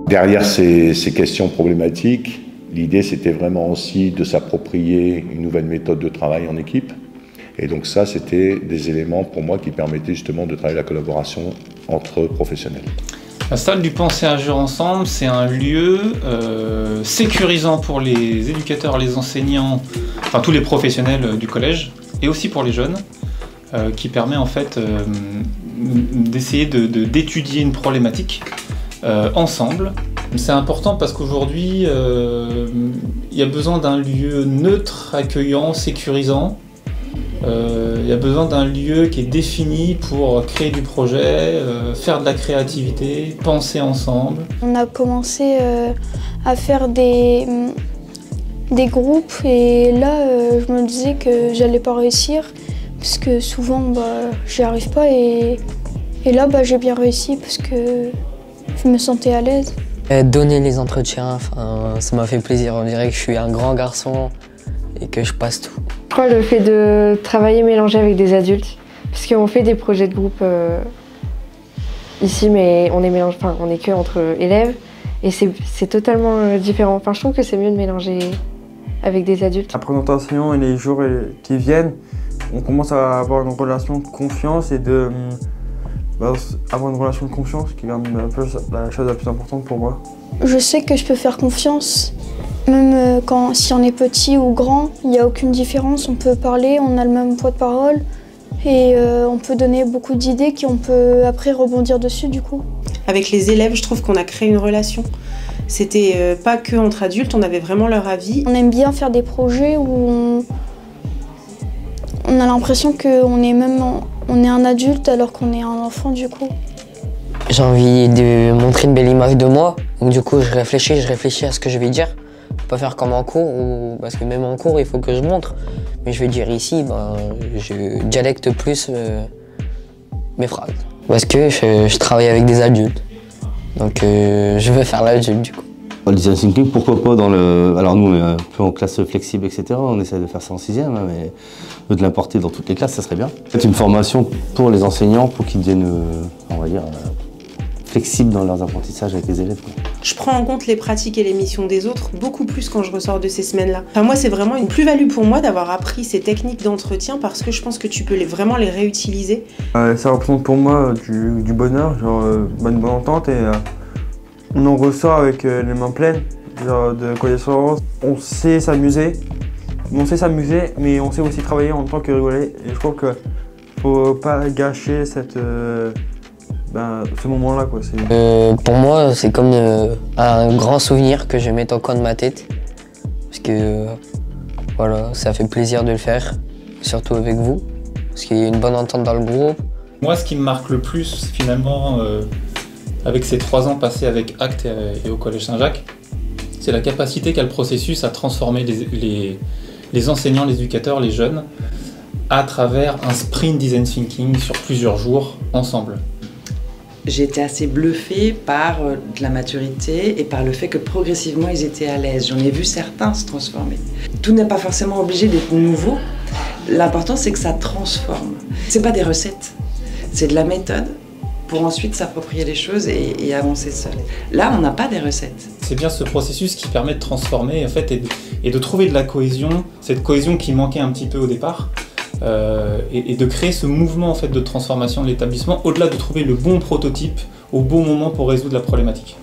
Derrière ces questions problématiques, l'idée c'était vraiment aussi de s'approprier une nouvelle méthode de travail en équipe. Et donc ça, c'était des éléments pour moi qui permettaient justement de travailler la collaboration entre professionnels. La salle du Penser Agir Ensemble, c'est un lieu sécurisant pour les éducateurs, les enseignants, enfin tous les professionnels du collège, et aussi pour les jeunes, qui permet en fait d'essayer d'étudier une problématique ensemble. C'est important parce qu'aujourd'hui, il y a besoin d'un lieu neutre, accueillant, sécurisant. Il y a besoin d'un lieu qui est défini pour créer du projet, faire de la créativité, penser ensemble. On a commencé à faire des groupes et là je me disais que j'allais pas réussir parce que souvent j'y arrive pas et là j'ai bien réussi parce que je me sentais à l'aise. Donner les entretiens, ça m'a fait plaisir. On dirait que je suis un grand garçon et que je passe tout. Je crois le fait de travailler mélangé avec des adultes, parce qu'on fait des projets de groupe ici, mais on est que entre élèves et c'est totalement différent. Je trouve que c'est mieux de mélanger avec des adultes. Après notre enseignant et les jours qui viennent, on commence à avoir une relation de confiance et avoir une relation de confiance qui est un peu la chose la plus importante pour moi. Je sais que je peux faire confiance, même si on est petit ou grand, il n'y a aucune différence. On peut parler, on a le même poids de parole et on peut donner beaucoup d'idées qu'on peut après rebondir dessus du coup. Avec les élèves, je trouve qu'on a créé une relation. C'était pas que entre adultes, on avait vraiment leur avis. On aime bien faire des projets où on a l'impression qu'on est un adulte alors qu'on est un enfant du coup. J'ai envie de montrer une belle image de moi, donc du coup je réfléchis à ce que je vais dire. Pas faire comme en cours, parce que même en cours il faut que je montre. Mais je vais dire ici, je dialecte plus mes phrases. Parce que je travaille avec des adultes, donc je veux faire l'adulte du coup. Le design thinking, pourquoi pas dans le... Alors nous on est un peu en classe flexible, etc. On essaie de faire ça en 6e, mais de l'importer dans toutes les classes, ça serait bien. C'est une formation pour les enseignants, pour qu'ils deviennent, on va dire, flexibles dans leurs apprentissages avec les élèves. Je prends en compte les pratiques et les missions des autres beaucoup plus quand je ressors de ces semaines-là. Moi, c'est vraiment une plus-value pour moi d'avoir appris ces techniques d'entretien parce que je pense que tu peux vraiment les réutiliser. Ça représente pour moi du bonheur, genre bonne entente et on en ressort avec les mains pleines de connaissances. On sait s'amuser, mais on sait aussi travailler en tant que rigoler. Et je crois qu'il ne faut pas gâcher ce moment-là. Pour moi, c'est comme un grand souvenir que je mets au coin de ma tête. Parce que voilà, ça fait plaisir de le faire, surtout avec vous. Parce qu'il y a une bonne entente dans le groupe. Moi, ce qui me marque le plus, finalement, avec ces 3 ans passés avec ACT et au Collège Saint-Jacques, c'est la capacité qu'a le processus à transformer les enseignants, les éducateurs, les jeunes, à travers un sprint design thinking sur plusieurs jours ensemble. J'ai été assez bluffée par de la maturité et par le fait que progressivement ils étaient à l'aise. J'en ai vu certains se transformer. Tout n'est pas forcément obligé d'être nouveau. L'important c'est que ça transforme. C'est pas des recettes, c'est de la méthode pour ensuite s'approprier les choses et avancer seul. Là, on n'a pas des recettes. C'est bien ce processus qui permet de transformer en fait, et de trouver de la cohésion, cette cohésion qui manquait un petit peu au départ, et de créer ce mouvement en fait, de transformation de l'établissement, au-delà de trouver le bon prototype au bon moment pour résoudre la problématique.